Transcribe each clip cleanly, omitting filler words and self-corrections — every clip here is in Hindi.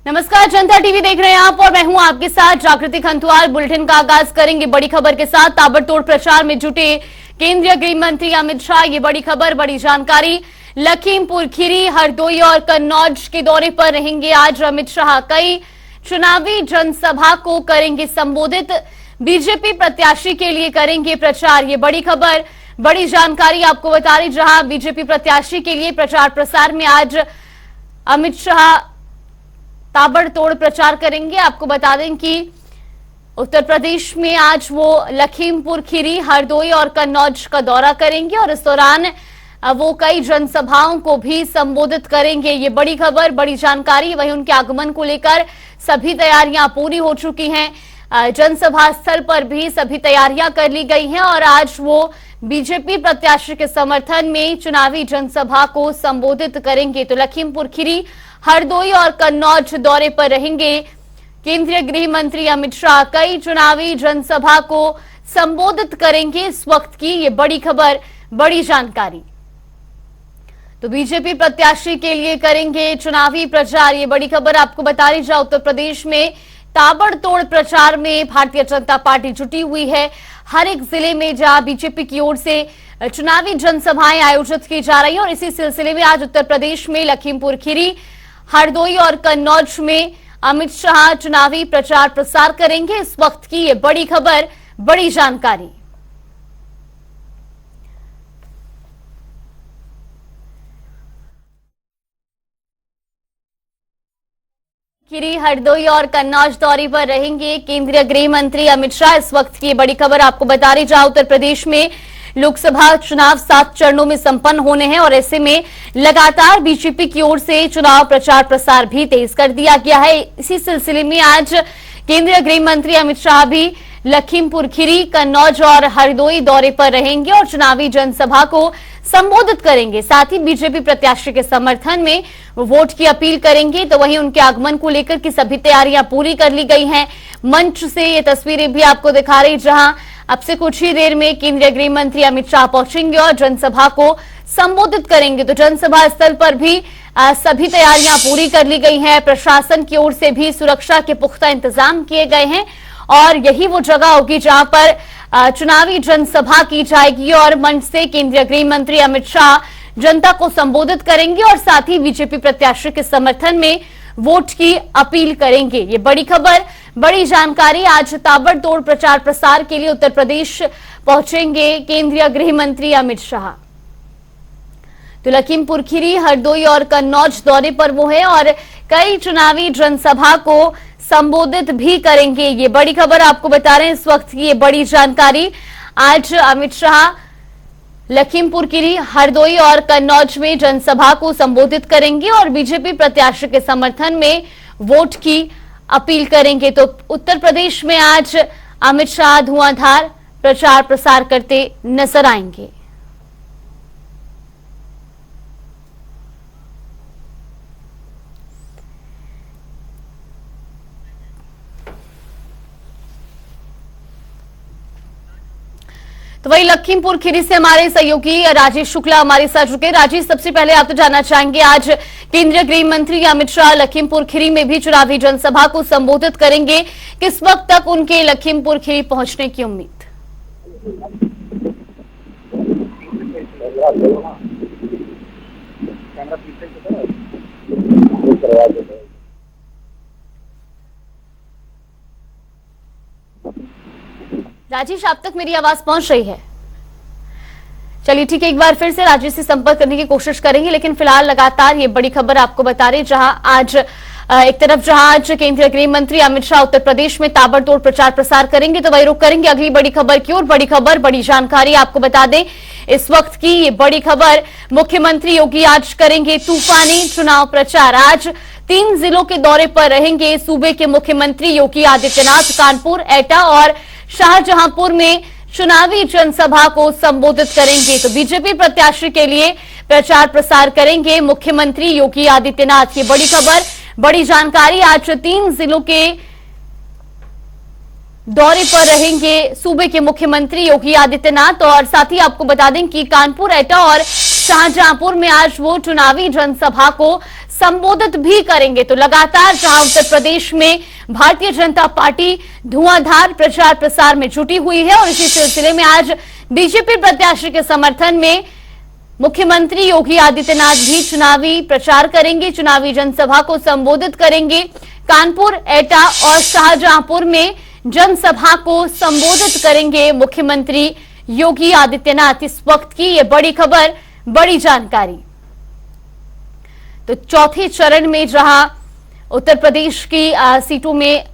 नमस्कार, जनता टीवी देख रहे हैं आप और मैं हूं आपके साथ जागृति खंतवाल। बुलेटिन का आगाज करेंगे बड़ी खबर के साथ। ताबड़तोड़ प्रचार में जुटे केंद्रीय गृह मंत्री अमित शाह। ये बड़ी खबर, बड़ी जानकारी। लखीमपुर खीरी, हरदोई और कन्नौज के दौरे पर रहेंगे आज अमित शाह। कई चुनावी जनसभा को करेंगे संबोधित। बीजेपी प्रत्याशी के लिए करेंगे प्रचार। ये बड़ी खबर, बड़ी जानकारी आपको बता रही, जहां बीजेपी प्रत्याशी के लिए प्रचार प्रसार में आज अमित शाह ताबड़तोड़ प्रचार करेंगे। आपको बता दें कि उत्तर प्रदेश में आज वो लखीमपुर खीरी, हरदोई और कन्नौज का दौरा करेंगे और इस दौरान वो कई जनसभाओं को भी संबोधित करेंगे। ये बड़ी खबर, बड़ी जानकारी। वहीं उनके आगमन को लेकर सभी तैयारियां पूरी हो चुकी हैं। जनसभा स्थल पर भी सभी तैयारियां कर ली गई हैं और आज वो बीजेपी प्रत्याशी के समर्थन में चुनावी जनसभा को संबोधित करेंगे। तो लखीमपुर खीरी, हरदोई और कन्नौज दौरे पर रहेंगे केंद्रीय गृह मंत्री अमित शाह। कई चुनावी जनसभा को संबोधित करेंगे। इस वक्त की ये बड़ी खबर, बड़ी जानकारी। तो बीजेपी प्रत्याशी के लिए करेंगे चुनावी प्रचार। ये बड़ी खबर आपको बता रही, जहां उत्तर प्रदेश में ताबड़तोड़ प्रचार में भारतीय जनता पार्टी जुटी हुई है। हर एक जिले में जहां बीजेपी की ओर से चुनावी जनसभाएं आयोजित की जा रही है और इसी सिलसिले में आज उत्तर प्रदेश में लखीमपुर खीरी, हरदोई और कन्नौज में अमित शाह चुनावी प्रचार प्रसार करेंगे। इस वक्त की ये बड़ी खबर, बड़ी जानकारी। खीरी, हरदोई और कन्नौज दौरे पर रहेंगे केंद्रीय गृह मंत्री अमित शाह। इस वक्त की बड़ी खबर आपको बता रही, जहां उत्तर प्रदेश में लोकसभा चुनाव 7 चरणों में संपन्न होने हैं और ऐसे में लगातार बीजेपी की ओर से चुनाव प्रचार प्रसार भी तेज कर दिया गया है। इसी सिलसिले में आज केंद्रीय गृह मंत्री अमित शाह भी लखीमपुर खीरी, कन्नौज और हरदोई दौरे पर रहेंगे और चुनावी जनसभा को संबोधित करेंगे। साथ ही बीजेपी प्रत्याशी के समर्थन में वोट की अपील करेंगे। तो वहीं उनके आगमन को लेकर की सभी तैयारियां पूरी कर ली गई हैं। मंच से ये तस्वीरें भी आपको दिखा रही, जहां अब से कुछ ही देर में केंद्रीय गृह मंत्री अमित शाह पहुंचेंगे और जनसभा को संबोधित करेंगे। तो जनसभा स्थल पर भी सभी तैयारियां पूरी कर ली गई हैं। प्रशासन की ओर से भी सुरक्षा के पुख्ता इंतजाम किए गए हैं और यही वो जगह होगी जहां पर चुनावी जनसभा की जाएगी और मंच से केंद्रीय गृह मंत्री अमित शाह जनता को संबोधित करेंगे और साथ ही बीजेपी प्रत्याशी के समर्थन में वोट की अपील करेंगे। ये बड़ी खबर, बड़ी जानकारी। आज ताबड़तोड़ प्रचार प्रसार के लिए उत्तर प्रदेश पहुंचेंगे केंद्रीय गृह मंत्री अमित शाह। तो लखीमपुर खीरी, हरदोई और कन्नौज दौरे पर वो है और कई चुनावी जनसभा को संबोधित भी करेंगे। ये बड़ी खबर आपको बता रहे हैं, इस वक्त की ये बड़ी जानकारी। आज अमित शाह लखीमपुर खीरी, हरदोई और कन्नौज में जनसभा को संबोधित करेंगे और बीजेपी प्रत्याशी के समर्थन में वोट की अपील करेंगे। तो उत्तर प्रदेश में आज अमित शाह धुआंधार प्रचार प्रसार करते नजर आएंगे। तो वही लखीमपुर खीरी से हमारे सहयोगी राजेश शुक्ला हमारे साथ जुड़े। राजेश, सबसे पहले आप तो जानना चाहेंगे, आज केंद्रीय गृह मंत्री अमित शाह लखीमपुर खीरी में भी चुनावी जनसभा को संबोधित करेंगे। किस वक्त तक उनके लखीमपुर खीरी पहुंचने की उम्मीद? राजेश, आप तक मेरी आवाज पहुंच रही है? चलिए ठीक है, एक बार फिर से राजेश से संपर्क करने की कोशिश करेंगे, लेकिन फिलहाल लगातार ये बड़ी खबर आपको बता रहे, जहां आज एक तरफ जहां आज केंद्रीय गृह मंत्री अमित शाह उत्तर प्रदेश में ताबड़तोड़ प्रचार प्रसार करेंगे, तो वही रुक करेंगे अगली बड़ी खबर की ओर। बड़ी खबर, बड़ी जानकारी आपको बता दें, इस वक्त की ये बड़ी खबर, मुख्यमंत्री योगी आज करेंगे तूफानी चुनाव प्रचार। आज 3 जिलों के दौरे पर रहेंगे सूबे के मुख्यमंत्री योगी आदित्यनाथ। कानपुर, एटा और शाहजहांपुर में चुनावी जनसभा को संबोधित करेंगे। तो बीजेपी प्रत्याशी के लिए प्रचार प्रसार करेंगे मुख्यमंत्री योगी आदित्यनाथ। ये बड़ी खबर, बड़ी जानकारी। आज 3 जिलों के दौरे पर रहेंगे सूबे के मुख्यमंत्री योगी आदित्यनाथ और साथ ही आपको बता दें कि कानपुर, एटा और शाहजहांपुर में आज वो चुनावी जनसभा को संबोधित भी करेंगे। तो लगातार जहां उत्तर प्रदेश में भारतीय जनता पार्टी धुआंधार प्रचार प्रसार में जुटी हुई है और इसी सिलसिले में आज बीजेपी प्रत्याशी के समर्थन में मुख्यमंत्री योगी आदित्यनाथ भी चुनावी प्रचार करेंगे, चुनावी जनसभा को संबोधित करेंगे। कानपुर, एटा और शाहजहांपुर में जनसभा को संबोधित करेंगे मुख्यमंत्री योगी आदित्यनाथ। इस वक्त की ये बड़ी खबर, बड़ी जानकारी। तो चौथे चरण में जहां उत्तर प्रदेश की सीटों में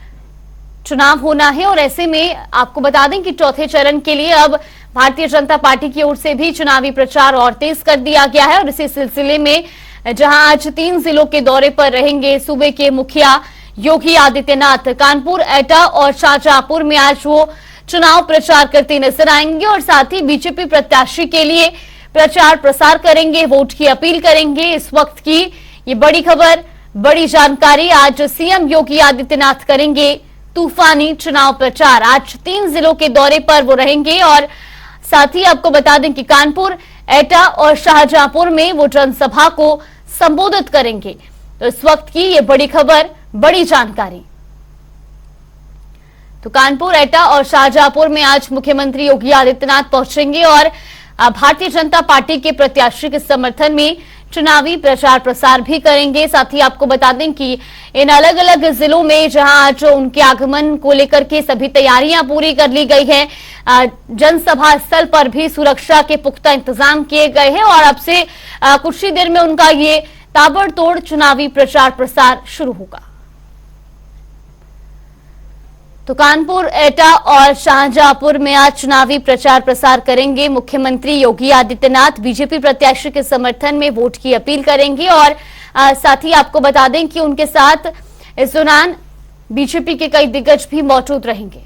चुनाव होना है और ऐसे में आपको बता दें कि चौथे चरण के लिए अब भारतीय जनता पार्टी की ओर से भी चुनावी प्रचार और तेज कर दिया गया है और इसी सिलसिले में जहां आज 3 जिलों के दौरे पर रहेंगे सूबे के मुखिया योगी आदित्यनाथ, कानपुर, एटा और शाहजहांपुर में आज वो चुनाव प्रचार करते नजर आएंगे और साथ ही बीजेपी प्रत्याशी के लिए प्रचार प्रसार करेंगे, वोट की अपील करेंगे। इस वक्त की ये बड़ी खबर, बड़ी जानकारी। आज सीएम योगी आदित्यनाथ करेंगे तूफानी चुनाव प्रचार। आज 3 जिलों के दौरे पर वो रहेंगे और साथ ही आपको बता दें कि कानपुर, एटा और शाहजहांपुर में वो जनसभा को संबोधित करेंगे। तो इस वक्त की ये बड़ी खबर, बड़ी जानकारी। तो कानपुर, एटा और शाहजहांपुर में आज मुख्यमंत्री योगी आदित्यनाथ पहुंचेंगे और भारतीय जनता पार्टी के प्रत्याशी के समर्थन में चुनावी प्रचार प्रसार भी करेंगे। साथ ही आपको बता दें कि इन अलग अलग जिलों में जहां आज उनके आगमन को लेकर के सभी तैयारियां पूरी कर ली गई है, जनसभा स्थल पर भी सुरक्षा के पुख्ता इंतजाम किए गए हैं और अब से कुछ ही देर में उनका ये ताबड़तोड़ चुनावी प्रचार प्रसार शुरू होगा। तो कानपुर, एटा और शाहजहांपुर में आज चुनावी प्रचार प्रसार करेंगे मुख्यमंत्री योगी आदित्यनाथ। बीजेपी प्रत्याशी के समर्थन में वोट की अपील करेंगे और साथ ही आपको बता दें कि उनके साथ इस दौरान बीजेपी के कई दिग्गज भी मौजूद रहेंगे।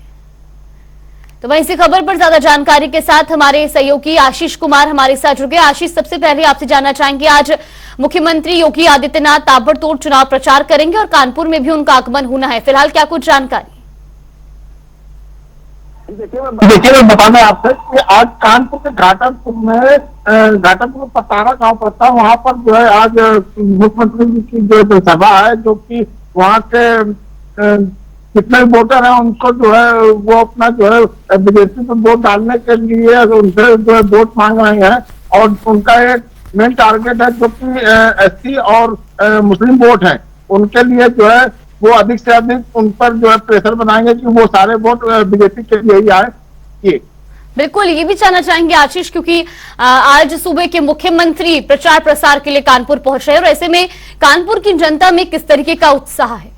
तो वहीं इसी खबर पर ज्यादा जानकारी के साथ हमारे सहयोगी आशीष कुमार हमारे साथ जुड़ गए। आशीष, सबसे पहले आपसे जानना चाहेंगे, आज मुख्यमंत्री योगी आदित्यनाथ ताबड़तोड़ चुनाव प्रचार करेंगे और कानपुर में भी उनका आगमन होना है, फिलहाल क्या कुछ जानकारी? देखिए मैं बताना आपसे कि आज कानपुर के घाटापुर पतारा गांव पड़ता है, वहां पर जो है आज मुख्यमंत्री जी की जो सभा है, जो कि वहां के कितने वोटर हैं उनको जो है वो अपना जो है बीजेपी पर वोट डालने के लिए उनसे जो है वोट मांग रहे हैं और उनका एक मेन टारगेट है जो कि एससी और मुस्लिम वोट है, उनके लिए जो है वो अधिक से अधिक उन पर जो है प्रेशर बनाएंगे कि वो सारे वोट बीजेपी के लिए ही आए। ये बिल्कुल, ये भी जानना चाहेंगे आशीष, क्योंकि आज सूबे के मुख्यमंत्री प्रचार प्रसार के लिए कानपुर पहुंच रहे हैं और ऐसे में कानपुर की जनता में किस तरीके का उत्साह है?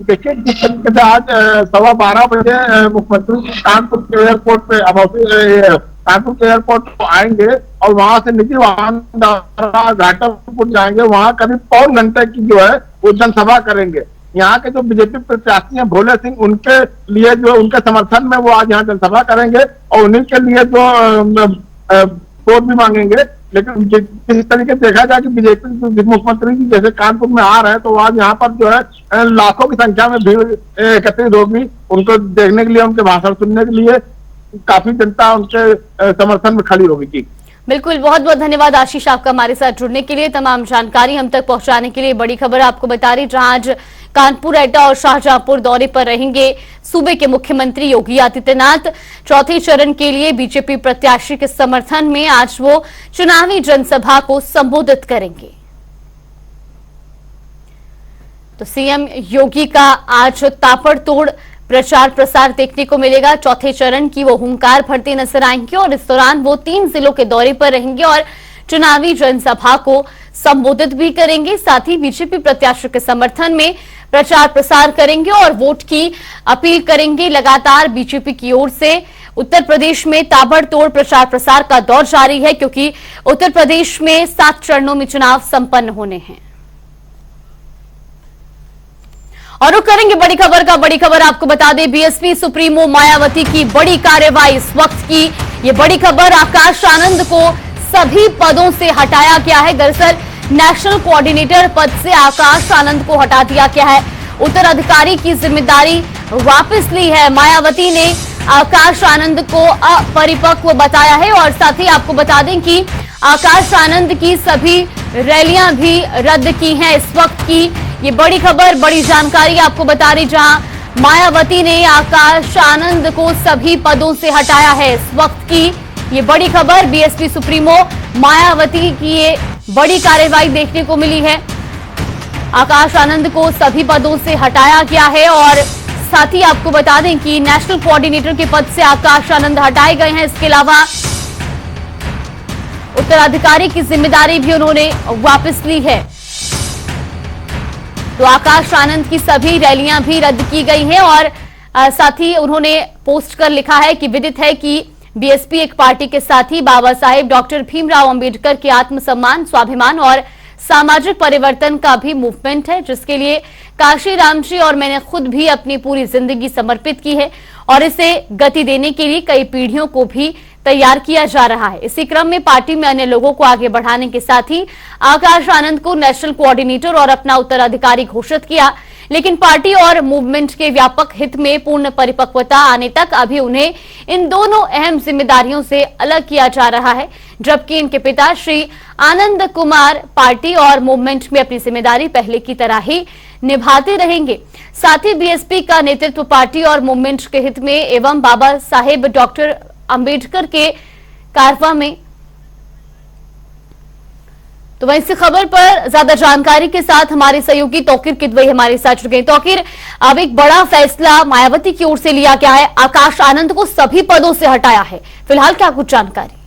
देखिए, जिस तरीके से आज 12:15 बजे मुख्यमंत्री कानपुर के एयरपोर्ट पे कानपुर के एयरपोर्ट को आएंगे और वहां से निजी वाहन घाटापुर जाएंगे, वहां करीब पौन घंटे की जो है वो जनसभा करेंगे। यहाँ के जो बीजेपी प्रत्याशी हैं भोले सिंह, उनके लिए जो उनके समर्थन में वो आज यहाँ जनसभा करेंगे और उन्हीं के लिए जो वोट भी मांगेंगे। लेकिन किसी तरीके से देखा जाए कि बीजेपी मुख्यमंत्री जी जैसे कानपुर में आ रहे हैं तो आज यहाँ पर जो है लाखों की संख्या में भीड़ एकत्रित होगी उनको देखने के लिए, उनके भाषण सुनने के लिए काफी जनता उनके समर्थन में खड़ी होगी। बिल्कुल, बहुत बहुत धन्यवाद आशीष आपका हमारे साथ जुड़ने के लिए, तमाम जानकारी हम तक पहुंचाने के लिए। बड़ी खबर आपको बता रही, जहां आज कानपुर, एटा और शाहजहांपुर दौरे पर रहेंगे सूबे के मुख्यमंत्री योगी आदित्यनाथ। चौथे चरण के लिए बीजेपी प्रत्याशी के समर्थन में आज वो चुनावी जनसभा को संबोधित करेंगे। तो सीएम योगी का आज ताबड़तोड़ प्रचार प्रसार देखने को मिलेगा। चौथे चरण की वो हुंकार भरते नजर आएंगे और इस दौरान वो 3 जिलों के दौरे पर रहेंगे और चुनावी जनसभा को संबोधित भी करेंगे। साथ ही बीजेपी प्रत्याशी के समर्थन में प्रचार प्रसार करेंगे और वोट की अपील करेंगे। लगातार बीजेपी की ओर से उत्तर प्रदेश में ताबड़तोड़ प्रचार प्रसार का दौर जारी है, क्योंकि उत्तर प्रदेश में 7 चरणों में चुनाव संपन्न होने हैं। और रुक करेंगे बड़ी खबर का। बड़ी खबर आपको बता दें, बीएसपी सुप्रीमो मायावती की बड़ी कार्रवाई। इस वक्त की ये बड़ी खबर, आकाश आनंद को सभी पदों से हटाया गया है। दरअसल नेशनल कोऑर्डिनेटर पद से आकाश आनंद को हटा दिया गया है। उत्तराधिकारी की जिम्मेदारी वापस ली है। मायावती ने आकाश आनंद को अपरिपक्व बताया है और साथ ही आपको बता दें कि आकाश आनंद की सभी रैलियां भी रद्द की हैं इस वक्त की। ये बड़ी खबर, बड़ी जानकारी आपको बता रही, जहां मायावती ने आकाश आनंद को सभी पदों से हटाया है इस वक्त की ये बड़ी खबर। बीएसपी सुप्रीमो मायावती की ये बड़ी कार्रवाई देखने को मिली है। आकाश आनंद को सभी पदों से हटाया गया है और साथ ही आपको बता दें कि नेशनल कोऑर्डिनेटर के पद से आकाश आनंद हटाए गए हैं। इसके अलावा उत्तराधिकारी की जिम्मेदारी भी उन्होंने वापस ली है। तो आकाश आनंद की सभी रैलियां भी रद्द की गई हैं और साथ ही उन्होंने पोस्ट कर लिखा है कि विदित है कि बीएसपी एक पार्टी के साथ ही बाबा साहेब डॉक्टर भीमराव अंबेडकर के आत्मसम्मान, स्वाभिमान और सामाजिक परिवर्तन का भी मूवमेंट है, जिसके लिए काशी राम जी और मैंने खुद भी अपनी पूरी जिंदगी समर्पित की है और इसे गति देने के लिए कई पीढ़ियों को भी तैयार किया जा रहा है। इसी क्रम में पार्टी में अन्य लोगों को आगे बढ़ाने के साथ ही आकाश आनंद को नेशनल कोऑर्डिनेटर और अपना उत्तराधिकारी घोषित किया, लेकिन पार्टी और मूवमेंट के व्यापक हित में पूर्ण परिपक्वता आने तक अभी उन्हें इन दोनों अहम जिम्मेदारियों से अलग किया जा रहा है, जबकि इनके पिता श्री आनंद कुमार पार्टी और मूवमेंट में अपनी जिम्मेदारी पहले की तरह ही निभाते रहेंगे। साथ ही बीएसपी का नेतृत्व पार्टी और मूवमेंट के हित में एवं बाबा साहेब डॉक्टर अंबेडकर के कारवा में। तो वहीं इस खबर पर ज्यादा जानकारी के साथ हमारे सहयोगी तौकीर किदवई हमारे साथ जुड़ गए। तौकीर, अब एक बड़ा फैसला मायावती की ओर से लिया गया है, आकाश आनंद को सभी पदों से हटाया है, फिलहाल क्या कुछ जानकारी?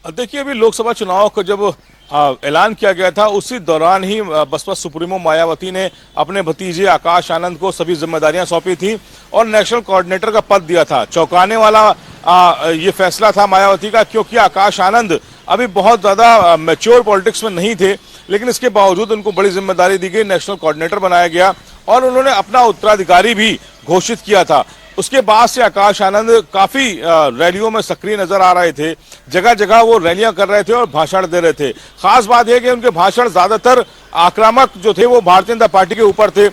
देखिए, अभी लोकसभा चुनाव को जब ऐलान किया गया था उसी दौरान ही बसपा सुप्रीमो मायावती ने अपने भतीजे आकाश आनंद को सभी जिम्मेदारियां सौंपी थी और नेशनल कोऑर्डिनेटर का पद दिया था। चौंकाने वाला ये फैसला था मायावती का, क्योंकि आकाश आनंद अभी बहुत ज्यादा मैच्योर पॉलिटिक्स में नहीं थे, लेकिन इसके बावजूद उनको बड़ी जिम्मेदारी दी गई, नेशनल कोऑर्डिनेटर बनाया गया और उन्होंने अपना उत्तराधिकारी भी घोषित किया था। उसके बाद से आकाश आनंद काफी रैलियों में सक्रिय नजर आ रहे थे, जगह जगह वो रैलियां कर रहे थे और भाषण दे रहे थे। खास बात यह कि उनके भाषण ज्यादातर आक्रामक जो थे वो भारतीय जनता पार्टी के ऊपर थे।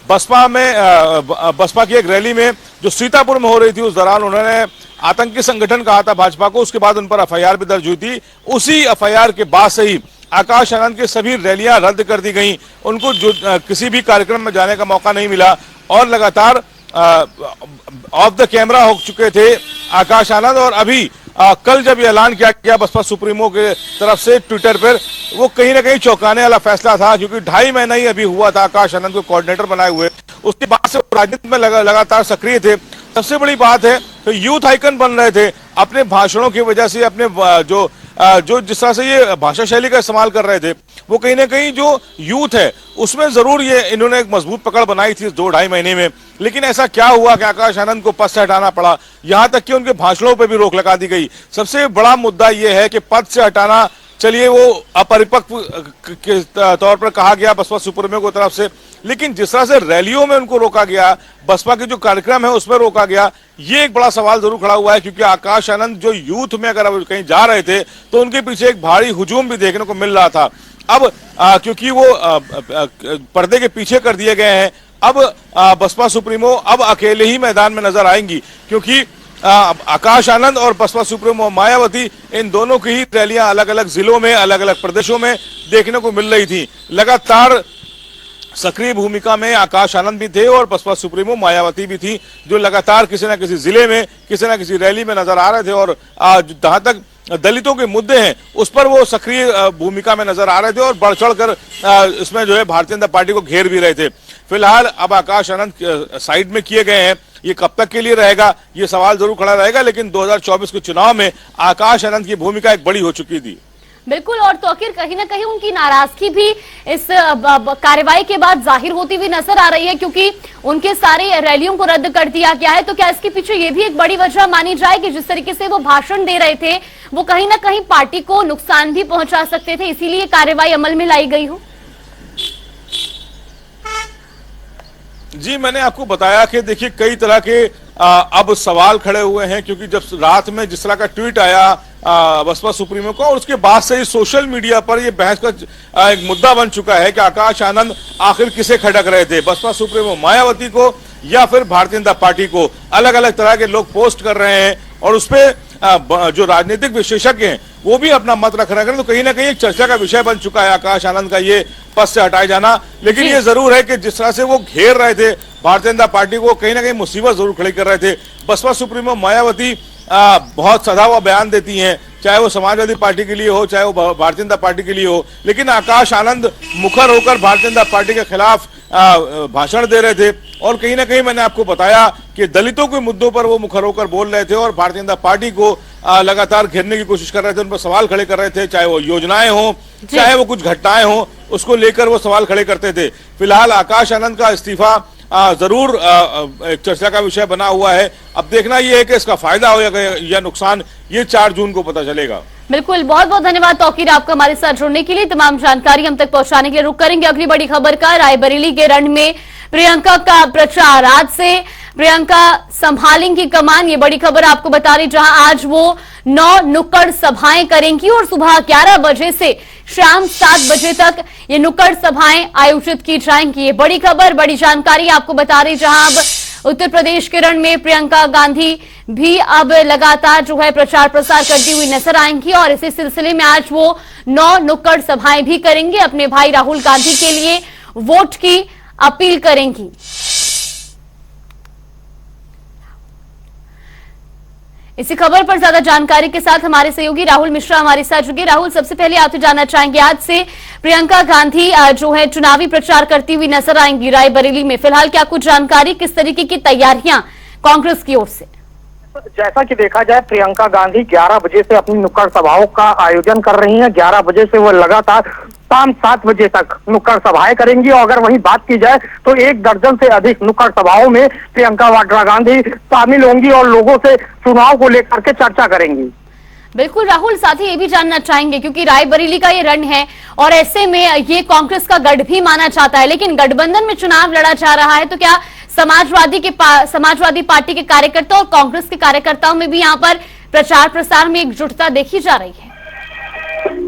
बसपा की एक रैली में जो सीतापुर में हो रही थी, उस दौरान उन्होंने आतंकी संगठन कहा था भाजपा को, उसके बाद उन पर एफआईआर भी दर्ज हुई थी। उसी एफआईआर के बाद से ही आकाश आनंद की सभी रैलियां रद्द कर दी गई, उनको किसी भी कार्यक्रम में जाने का मौका नहीं मिला और लगातार ऑफ द कैमरा हो चुके थे आकाश आनंद। और अभी कल जब ये ऐलान किया गया बसपा सुप्रीमो के तरफ से ट्विटर पर, वो कहीं ना कहीं चौंकाने वाला फैसला था, क्योंकि 2.5 महीना ही अभी हुआ था आकाश आनंद को कोऑर्डिनेटर बनाए हुए। उसके बाद से राजनीति में लगातार सक्रिय थे। सबसे बड़ी बात है तो यूथ आइकन बन रहे थे अपने भाषणों की वजह से, अपने जो जिस तरह से ये भाषा शैली का इस्तेमाल कर रहे थे, वो कहीं ना कहीं जो यूथ है उसमें जरूर ये इन्होंने एक मजबूत पकड़ बनाई थी 2-2.5 महीने में। लेकिन ऐसा क्या हुआ कि आकाश आनंद को पद से हटाना पड़ा, यहां तक कि उनके भाषणों पर भी रोक लगा दी गई। सबसे बड़ा मुद्दा यह है कि पद से हटाना, चलिए वो अपरिपक्व के तौर पर कहा गया बसपा सुप्रीमो की तरफ से, लेकिन जिस तरह से रैलियों में उनको रोका गया, बसपा के जो कार्यक्रम है उसमें रोका गया, ये एक बड़ा सवाल जरूर खड़ा हुआ है। क्योंकि आकाश आनंद जो यूथ में अगर कहीं जा रहे थे तो उनके पीछे एक भारी हुजूम भी देखने को मिल रहा था। अब क्योंकि वो पर्दे के पीछे कर दिए गए हैं, अब बसपा सुप्रीमो अब अकेले ही मैदान में नजर आएंगी, क्योंकि आकाश आनंद और बसपा सुप्रीमो मायावती, इन दोनों की ही रैलियां अलग अलग जिलों में, अलग अलग प्रदेशों में देखने को मिल रही थी। लगातार सक्रिय भूमिका में आकाश आनंद भी थे और बसपा सुप्रीमो मायावती भी थी, जो लगातार किसी न किसी जिले में, किसी न किसी रैली में नजर आ रहे थे और जहां तक दलितों के मुद्दे हैं उस पर वो सक्रिय भूमिका में नजर आ रहे थे और बढ़ चढ़ कर इसमें जो है भारतीय जनता पार्टी को घेर भी रहे थे। फिलहाल अब आकाश आनंद साइड में किए गए हैं, ये कब तक के लिए रहेगा ये सवाल जरूर खड़ा रहेगा, लेकिन 2024 के चुनाव में आकाश आनंद की भूमिका एक बड़ी हो चुकी थी। बिल्कुल, और तौकीर कहीं ना कहीं उनकी नाराजगी भी इस कार्रवाई के बाद जाहिर होती हुई नजर आ रही है, क्योंकि उनके सारे रैलियों को रद्द कर दिया गया है। तो क्या इसके पीछे ये भी एक बड़ी वजह मानी जाए कि जिस तरीके से वो भाषण दे रहे थे वो कहीं ना कहीं पार्टी को नुकसान भी पहुंचा सकते थे, इसीलिए कार्रवाई अमल में लाई गई हो? जी, मैंने आपको बताया कि देखिए कई तरह के अब सवाल खड़े हुए हैं, क्योंकि जब रात में जिस तरह का ट्वीट आया बसपा सुप्रीमो को, और उसके बाद से ही सोशल मीडिया पर यह बहस का एक मुद्दा बन चुका है कि आकाश आनंद आखिर किसे खटक रहे थे, बसपा सुप्रीमो मायावती को या फिर भारतीय जनता पार्टी को। अलग अलग तरह के लोग पोस्ट कर रहे हैं और उसपे जो राजनीतिक विशेषज्ञ हैं वो भी अपना मत रख रहे हैं। तो कहीं ना कहीं एक चर्चा का विषय बन चुका है आकाश आनंद का ये पद से हटाए जाना। लेकिन ये जरूर है कि जिस तरह से वो घेर रहे थे भारतीय जनता पार्टी को, कहीं ना कहीं मुसीबत जरूर खड़ी कर रहे थे। बसपा सुप्रीमो मायावती बहुत सदा हुआ बयान देती हैं, चाहे वो समाजवादी पार्टी के लिए हो, चाहे वो भारतीय जनता पार्टी के लिए हो, लेकिन आकाश आनंद मुखर होकर भारतीय जनता पार्टी के खिलाफ भाषण दे रहे थे। और कहीं ना कहीं मैंने आपको बताया कि दलितों के मुद्दों पर वो मुखर होकर बोल रहे थे और भारतीय जनता पार्टी को लगातार घेरने की कोशिश कर रहे थे, उन पर सवाल खड़े कर रहे थे, चाहे वो योजनाएं हो, चाहे वो कुछ घटनाएं हो, उसको लेकर वो सवाल खड़े करते थे। फिलहाल आकाश आनंद का इस्तीफा जरूर एक चर्चा का विषय बना हुआ है। अब देखना यह है कि इसका फायदा हो या नुकसान, ये 4 जून को पता चलेगा। बिल्कुल, बहुत बहुत धन्यवाद तौकीर आपका हमारे साथ जुड़ने के लिए। तमाम जानकारी हम तक पहुंचाने के लिए रुक करेंगे अगली बड़ी खबर का। रायबरेली के रण में प्रियंका का प्रचार, आज से प्रियंका संभालेंगी कमान, ये बड़ी खबर आपको बता रही, जहां आज वो 9 नुक्कड़ सभाएं करेंगी और सुबह 11 बजे से शाम 7 बजे तक ये नुक्कड़ सभाएं आयोजित की जाएंगी। ये बड़ी खबर, बड़ी जानकारी आपको बता रही, जहां अब उत्तर प्रदेश के रण में प्रियंका गांधी भी अब लगातार जो है प्रचार प्रसार करती हुई नजर आएंगी और इसी सिलसिले में आज वो 9 नुक्कड़ सभाएं भी करेंगी, अपने भाई राहुल गांधी के लिए वोट की अपील करेंगी। इसी खबर पर ज्यादा जानकारी के साथ हमारे सहयोगी राहुल मिश्रा हमारे साथ जुड़े। राहुल, सबसे पहले आपसे जानना चाहेंगे, आज से प्रियंका गांधी जो है चुनावी प्रचार करती हुई नजर आएंगी रायबरेली में, फिलहाल क्या कुछ जानकारी, किस तरीके की तैयारियां कांग्रेस की ओर से? जैसा कि देखा जाए, प्रियंका गांधी 11 बजे से अपनी नुक्कड़ सभाओं का आयोजन कर रही हैं। 11 बजे से वो लगातार शाम 7 बजे तक नुक्कड़ सभाएं करेंगी और अगर वहीं बात की जाए तो 1 दर्जन से अधिक नुक्कड़ सभाओं में प्रियंका वाड्रा गांधी शामिल होंगी और लोगों से चुनाव को लेकर के चर्चा करेंगी। बिल्कुल राहुल, साथ ही ये भी जानना चाहेंगे क्योंकि रायबरेली का ये रण है और ऐसे में ये कांग्रेस का गढ़ भी माना जाता है, लेकिन गठबंधन में चुनाव लड़ा जा रहा है, तो क्या समाजवादी पार्टी के कार्यकर्ता और कांग्रेस के कार्यकर्ताओं में भी यहाँ पर प्रचार प्रसार में एकजुटता देखी जा रही है?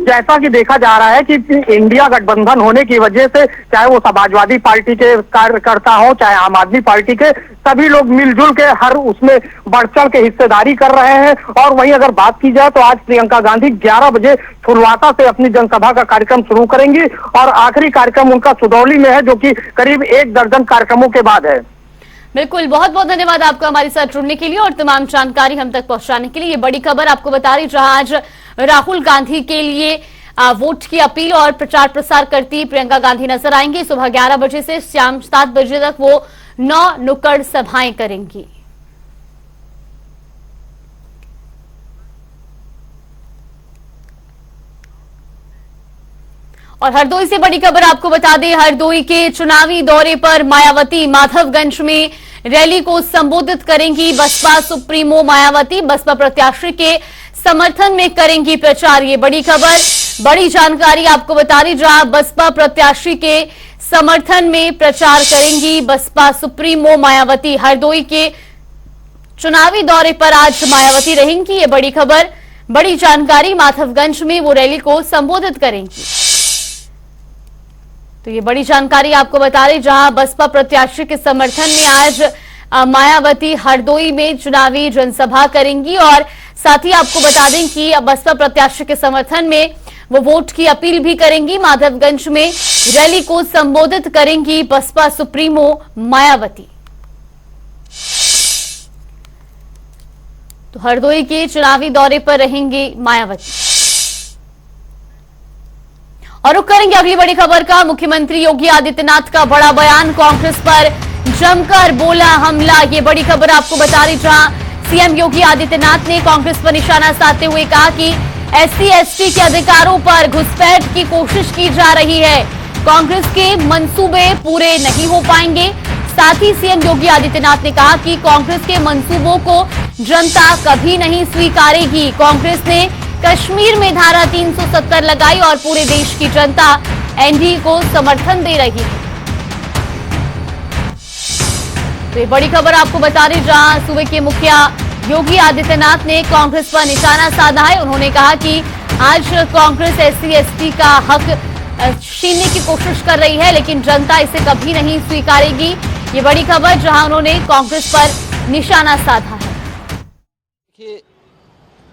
जैसा कि देखा जा रहा है कि इंडिया गठबंधन होने की वजह से चाहे वो समाजवादी पार्टी के कार्यकर्ता हो, चाहे आम आदमी पार्टी के, सभी लोग मिलजुल के हर उसमें बढ़ चढ़ के हिस्सेदारी कर रहे हैं। और वहीं अगर बात की जाए तो आज प्रियंका गांधी 11 बजे फुलवाता से अपनी जनसभा का कार्यक्रम शुरू करेंगी और आखिरी कार्यक्रम उनका सुदौली में है, जो कि करीब 1 दर्जन कार्यक्रमों के बाद है। बिल्कुल, बहुत बहुत धन्यवाद आपका हमारे साथ जुड़ने के लिए और तमाम जानकारी हम तक पहुंचाने के लिए। ये बड़ी खबर आपको बता रही, जहां आज राहुल गांधी के लिए वोट की अपील और प्रचार प्रसार करती प्रियंका गांधी नजर आएंगी। सुबह 11 बजे से शाम 7 बजे तक वो 9 नुक्कड़ सभाएं करेंगी। और हरदोई से बड़ी खबर आपको बता दें, हरदोई के चुनावी दौरे पर मायावती माधवगंज में रैली को संबोधित करेंगी। बसपा सुप्रीमो मायावती बसपा प्रत्याशी के समर्थन में करेंगी प्रचार। ये बड़ी खबर, बड़ी जानकारी आपको बता रही, जहां बसपा प्रत्याशी के समर्थन में प्रचार करेंगी बसपा सुप्रीमो मायावती। हरदोई के चुनावी दौरे पर आज मायावती रहेंगी। ये बड़ी खबर, बड़ी जानकारी, माधवगंज में वो रैली को संबोधित करेंगी। तो ये बड़ी जानकारी आपको बता रही, जहां बसपा प्रत्याशी के समर्थन में आज मायावती हरदोई में चुनावी जनसभा करेंगी और साथ ही आपको बता दें कि बसपा प्रत्याशी के समर्थन में वो वोट की अपील भी करेंगी। माधवगंज में रैली को संबोधित करेंगी बसपा सुप्रीमो मायावती। तो हरदोई के चुनावी दौरे पर रहेंगी मायावती। और रुक करेंगे अगली बड़ी खबर का। मुख्यमंत्री योगी आदित्यनाथ का बड़ा बयान, कांग्रेस पर जमकर बोला हमला। ये बड़ी खबर आपको बता रही, जहां सीएम योगी आदित्यनाथ ने कांग्रेस पर निशाना साधते हुए कहा कि SC/ST के अधिकारों पर घुसपैठ की कोशिश की जा रही है, कांग्रेस के मंसूबे पूरे नहीं हो पाएंगे। साथ ही सीएम योगी आदित्यनाथ ने कहा कि कांग्रेस के मंसूबों को जनता कभी नहीं स्वीकारेगी। कांग्रेस ने कश्मीर में धारा 370 लगाई और पूरे देश की जनता एनडीए को समर्थन दे रही है। तो ये बड़ी खबर आपको बता रही, जहां सूबे के मुखिया योगी आदित्यनाथ ने कांग्रेस पर निशाना साधा है। उन्होंने कहा कि आज कांग्रेस SC/ST का हक छीनने की कोशिश कर रही है, लेकिन जनता इसे कभी नहीं स्वीकारेगी। ये बड़ी खबर, जहां उन्होंने कांग्रेस पर निशाना साधा है।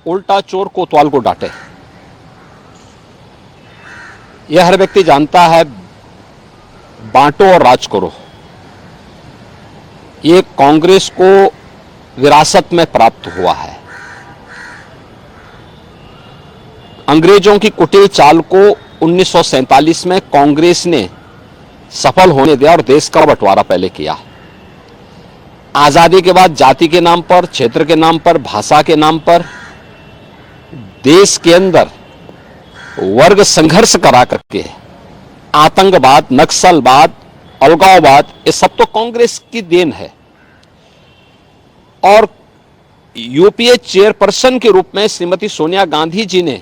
उल्टा चोर कोतवाल को डांटे। यह हर व्यक्ति जानता है, बांटो और राज करो, ये कांग्रेस को विरासत में प्राप्त हुआ है। अंग्रेजों की कुटिल चाल को 1947 में कांग्रेस ने सफल होने दिया और देश का बंटवारा पहले किया। आजादी के बाद जाति के नाम पर, क्षेत्र के नाम पर, भाषा के नाम पर देश के अंदर वर्ग संघर्ष करा करके आतंकवाद, नक्सलवाद, अलगाववाद, ये सब तो कांग्रेस की देन है। और यूपीए चेयरपर्सन के रूप में श्रीमती सोनिया गांधी जी ने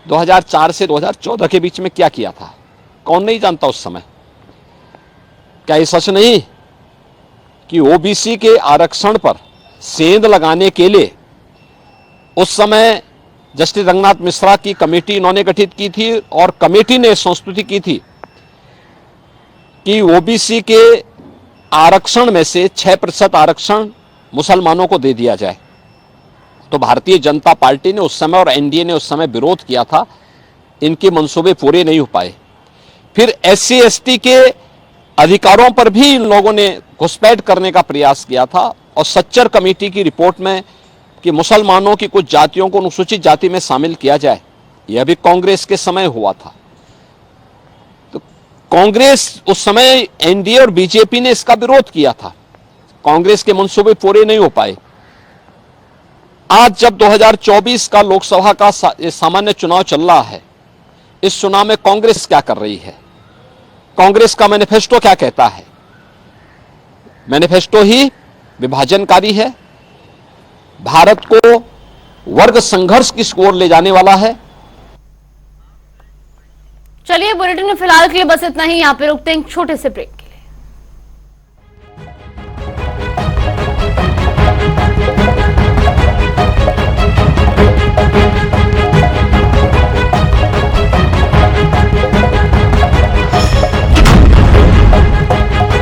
2004 से 2014 के बीच में क्या किया था, कौन नहीं जानता उस समय। क्या ये सच नहीं कि ओबीसी के आरक्षण पर सेंध लगाने के लिए उस समय जस्टिस रंगनाथ मिश्रा की कमेटी इन्होंने गठित की थी और कमेटी ने संस्तुति की थी कि ओबीसी के आरक्षण में से 6% आरक्षण मुसलमानों को दे दिया जाए। तो भारतीय जनता पार्टी ने उस समय और एनडीए ने उस समय विरोध किया था, इनके मंसूबे पूरे नहीं हो पाए। फिर एससी एसटी के अधिकारों पर भी इन लोगों ने घुसपैठ करने का प्रयास किया था और सच्चर कमेटी की रिपोर्ट में कि मुसलमानों की कुछ जातियों को अनुसूचित जाति में शामिल किया जाए, यह भी कांग्रेस के समय हुआ था। तो कांग्रेस उस समय, एनडीए और बीजेपी ने इसका विरोध किया था, कांग्रेस के मंसूबे पूरे नहीं हो पाए। आज जब 2024 का लोकसभा का सामान्य चुनाव चल रहा है, इस चुनाव में कांग्रेस क्या कर रही है, कांग्रेस का मैनिफेस्टो क्या कहता है? मैनिफेस्टो ही विभाजनकारी है, भारत को वर्ग संघर्ष की ओर ले जाने वाला है। चलिए, बुलेटिन में फिलहाल के लिए बस इतना ही। यहाँ पे रुकते हैं छोटे से ब्रेक।